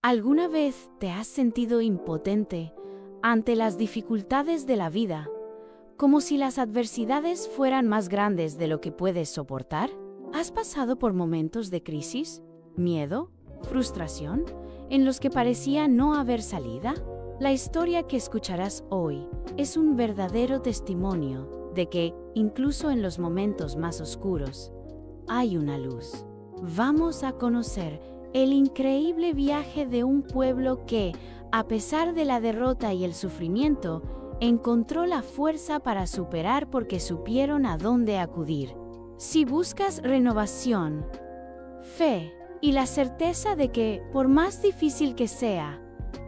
¿Alguna vez te has sentido impotente ante las dificultades de la vida, como si las adversidades fueran más grandes de lo que puedes soportar? ¿Has pasado por momentos de crisis, miedo, frustración, en los que parecía no haber salida? La historia que escucharás hoy es un verdadero testimonio de que, incluso en los momentos más oscuros, hay una luz. Vamos a conocer el increíble viaje de un pueblo que, a pesar de la derrota y el sufrimiento, encontró la fuerza para superar porque supieron a dónde acudir. Si buscas renovación, fe y la certeza de que, por más difícil que sea,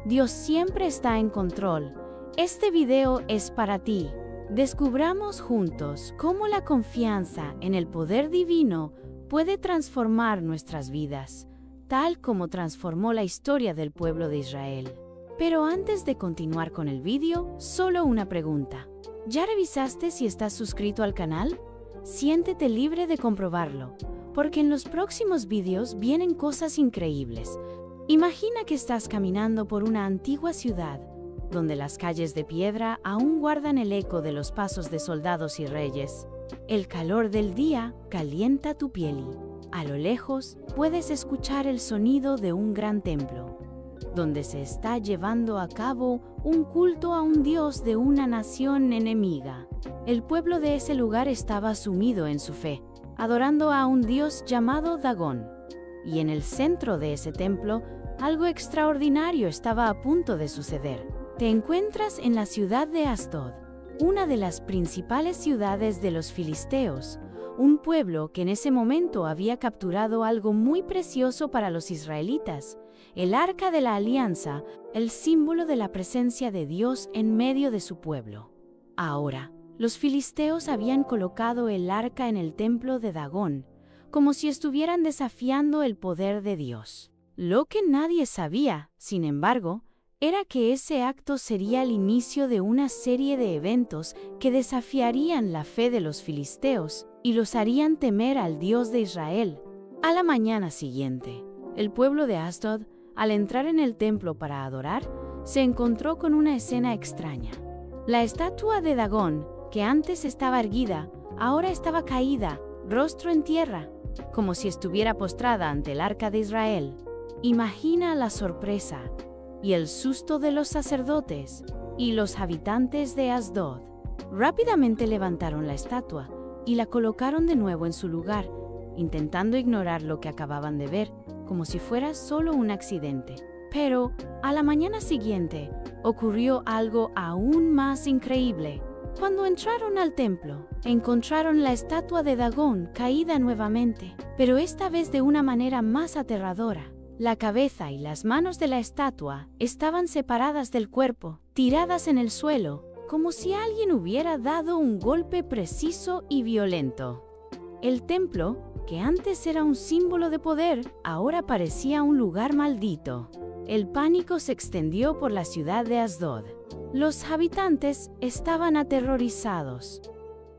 Dios siempre está en control, este video es para ti. Descubramos juntos cómo la confianza en el poder divino puede transformar nuestras vidas, tal como transformó la historia del pueblo de Israel. Pero antes de continuar con el vídeo, solo una pregunta. ¿Ya revisaste si estás suscrito al canal? Siéntete libre de comprobarlo, porque en los próximos vídeos vienen cosas increíbles. Imagina que estás caminando por una antigua ciudad, donde las calles de piedra aún guardan el eco de los pasos de soldados y reyes. El calor del día calienta tu piel y, a lo lejos, puedes escuchar el sonido de un gran templo, donde se está llevando a cabo un culto a un dios de una nación enemiga. El pueblo de ese lugar estaba sumido en su fe, adorando a un dios llamado Dagón. Y en el centro de ese templo, algo extraordinario estaba a punto de suceder. Te encuentras en la ciudad de Asdod, una de las principales ciudades de los filisteos, un pueblo que en ese momento había capturado algo muy precioso para los israelitas, el Arca de la Alianza, el símbolo de la presencia de Dios en medio de su pueblo. Ahora, los filisteos habían colocado el arca en el templo de Dagón, como si estuvieran desafiando el poder de Dios. Lo que nadie sabía, sin embargo, era que ese acto sería el inicio de una serie de eventos que desafiarían la fe de los filisteos y los harían temer al Dios de Israel. A la mañana siguiente, el pueblo de Asdod, al entrar en el templo para adorar, se encontró con una escena extraña. La estatua de Dagón, que antes estaba erguida, ahora estaba caída, rostro en tierra, como si estuviera postrada ante el arca de Israel. Imagina la sorpresa y el susto de los sacerdotes y los habitantes de Asdod. Rápidamente levantaron la estatua y la colocaron de nuevo en su lugar, intentando ignorar lo que acababan de ver, como si fuera solo un accidente. Pero, a la mañana siguiente, ocurrió algo aún más increíble. Cuando entraron al templo, encontraron la estatua de Dagón caída nuevamente, pero esta vez de una manera más aterradora. La cabeza y las manos de la estatua estaban separadas del cuerpo, tiradas en el suelo, como si alguien hubiera dado un golpe preciso y violento. El templo, que antes era un símbolo de poder, ahora parecía un lugar maldito. El pánico se extendió por la ciudad de Asdod. Los habitantes estaban aterrorizados.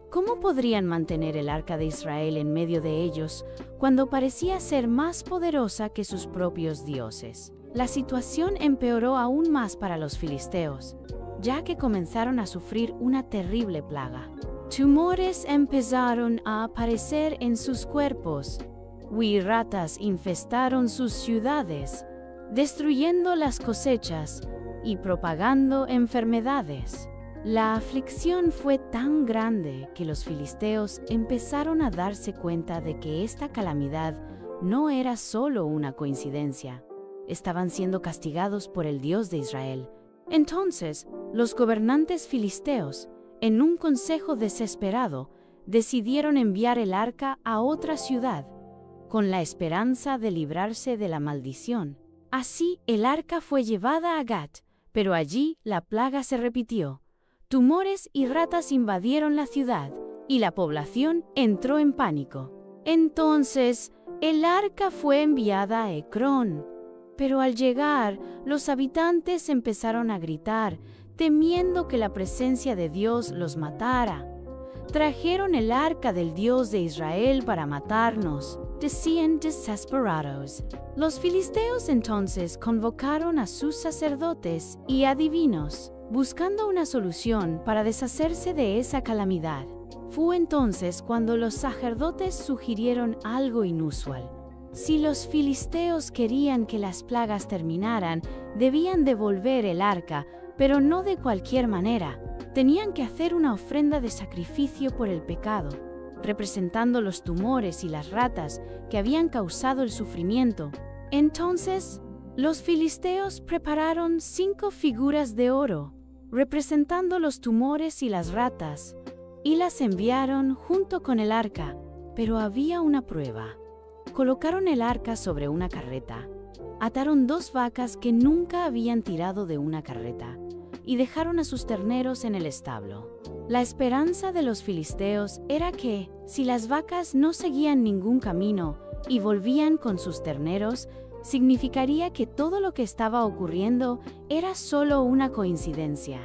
¿Cómo podrían mantener el arca de Israel en medio de ellos cuando parecía ser más poderosa que sus propios dioses? La situación empeoró aún más para los filisteos, ya que comenzaron a sufrir una terrible plaga. Tumores empezaron a aparecer en sus cuerpos, y ratas infestaron sus ciudades, destruyendo las cosechas y propagando enfermedades. La aflicción fue tan grande que los filisteos empezaron a darse cuenta de que esta calamidad no era solo una coincidencia. Estaban siendo castigados por el Dios de Israel. Entonces, los gobernantes filisteos, en un consejo desesperado, decidieron enviar el arca a otra ciudad, con la esperanza de librarse de la maldición. Así, el arca fue llevada a Gat, pero allí la plaga se repitió. Tumores y ratas invadieron la ciudad, y la población entró en pánico. Entonces, el arca fue enviada a Ecrón. Pero al llegar, los habitantes empezaron a gritar, temiendo que la presencia de Dios los matara. Trajeron el arca del Dios de Israel para matarnos, decían desesperados. Los filisteos entonces convocaron a sus sacerdotes y adivinos, buscando una solución para deshacerse de esa calamidad. Fue entonces cuando los sacerdotes sugirieron algo inusual. Si los filisteos querían que las plagas terminaran, debían devolver el arca, pero no de cualquier manera. Tenían que hacer una ofrenda de sacrificio por el pecado, representando los tumores y las ratas que habían causado el sufrimiento. Entonces, los filisteos prepararon 5 figuras de oro, representando los tumores y las ratas, y las enviaron junto con el arca. Pero había una prueba. Colocaron el arca sobre una carreta, ataron 2 vacas que nunca habían tirado de una carreta, y dejaron a sus terneros en el establo. La esperanza de los filisteos era que, si las vacas no seguían ningún camino y volvían con sus terneros, significaría que todo lo que estaba ocurriendo era solo una coincidencia.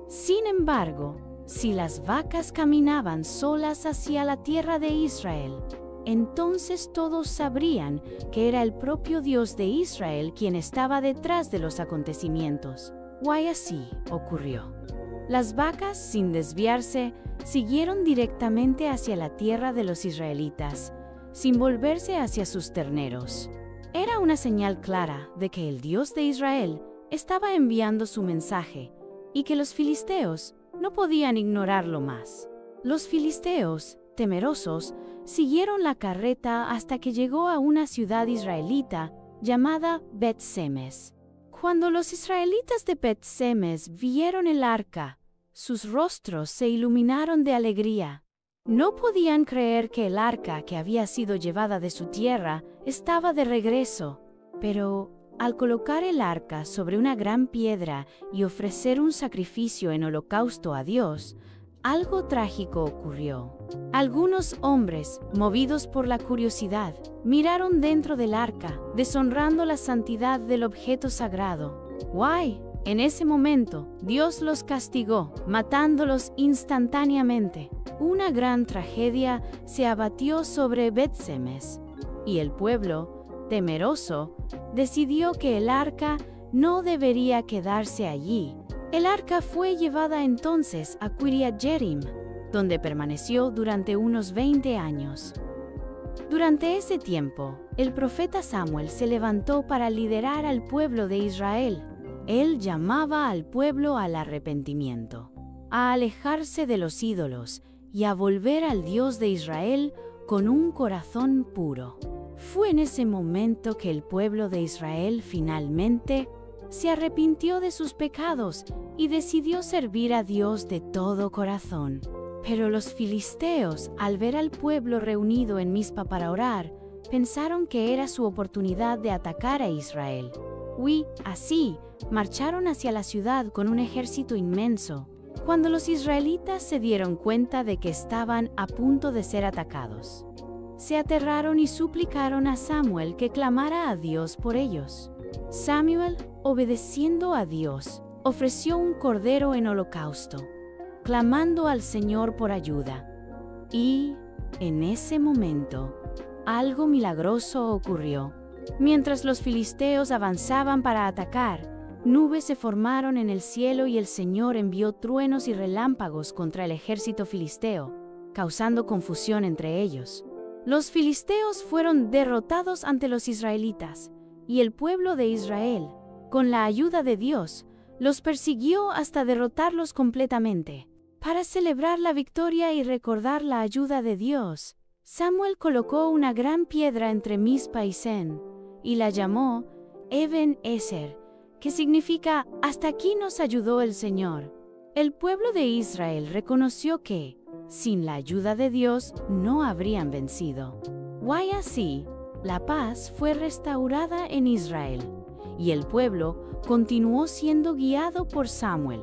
Sin embargo, si las vacas caminaban solas hacia la tierra de Israel, entonces todos sabrían que era el propio Dios de Israel quien estaba detrás de los acontecimientos. Y así ocurrió. Las vacas, sin desviarse, siguieron directamente hacia la tierra de los israelitas, sin volverse hacia sus terneros. Era una señal clara de que el Dios de Israel estaba enviando su mensaje y que los filisteos no podían ignorarlo más. Los filisteos, temerosos, siguieron la carreta hasta que llegó a una ciudad israelita llamada Bet-Semes. Cuando los israelitas de Bet-Semes vieron el arca, sus rostros se iluminaron de alegría. No podían creer que el arca que había sido llevada de su tierra estaba de regreso, pero al colocar el arca sobre una gran piedra y ofrecer un sacrificio en holocausto a Dios, algo trágico ocurrió. Algunos hombres, movidos por la curiosidad, miraron dentro del arca, deshonrando la santidad del objeto sagrado. En ese momento, Dios los castigó, matándolos instantáneamente. Una gran tragedia se abatió sobre Bet-Semes, y el pueblo, temeroso, decidió que el arca no debería quedarse allí. El arca fue llevada entonces a Kiriat Jearim, donde permaneció durante unos 20 años. Durante ese tiempo, el profeta Samuel se levantó para liderar al pueblo de Israel. Él llamaba al pueblo al arrepentimiento, a alejarse de los ídolos y a volver al Dios de Israel con un corazón puro. Fue en ese momento que el pueblo de Israel finalmente se arrepintió de sus pecados y decidió servir a Dios de todo corazón. Pero los filisteos, al ver al pueblo reunido en Mizpa para orar, pensaron que era su oportunidad de atacar a Israel. Así, marcharon hacia la ciudad con un ejército inmenso. Cuando los israelitas se dieron cuenta de que estaban a punto de ser atacados, se aterraron y suplicaron a Samuel que clamara a Dios por ellos. Samuel, obedeciendo a Dios, ofreció un cordero en holocausto, clamando al Señor por ayuda. Y, en ese momento, algo milagroso ocurrió. Mientras los filisteos avanzaban para atacar, nubes se formaron en el cielo y el Señor envió truenos y relámpagos contra el ejército filisteo, causando confusión entre ellos. Los filisteos fueron derrotados ante los israelitas, y el pueblo de Israel, con la ayuda de Dios, los persiguió hasta derrotarlos completamente. Para celebrar la victoria y recordar la ayuda de Dios, Samuel colocó una gran piedra entre Mizpa y Sen, y la llamó Eben Ezer, que significa «Hasta aquí nos ayudó el Señor». El pueblo de Israel reconoció que, sin la ayuda de Dios, no habrían vencido. Así, la paz fue restaurada en Israel, y el pueblo continuó siendo guiado por Samuel,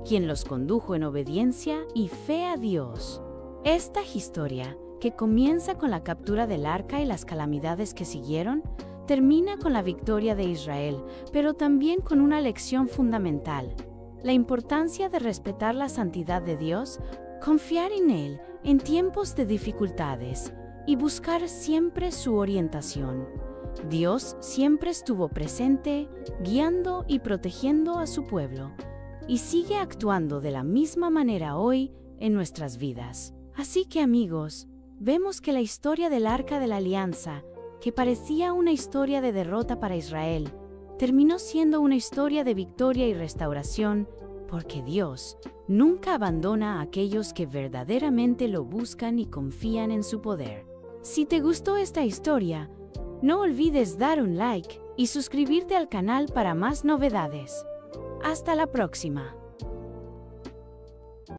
quien los condujo en obediencia y fe a Dios. Esta historia, que comienza con la captura del arca y las calamidades que siguieron, termina con la victoria de Israel, pero también con una lección fundamental: la importancia de respetar la santidad de Dios, confiar en Él en tiempos de dificultades y buscar siempre su orientación. Dios siempre estuvo presente, guiando y protegiendo a su pueblo, y sigue actuando de la misma manera hoy en nuestras vidas. Así que, amigos, vemos que la historia del Arca de la Alianza, que parecía una historia de derrota para Israel, terminó siendo una historia de victoria y restauración, porque Dios nunca abandona a aquellos que verdaderamente lo buscan y confían en su poder. Si te gustó esta historia, no olvides dar un like y suscribirte al canal para más novedades. Hasta la próxima.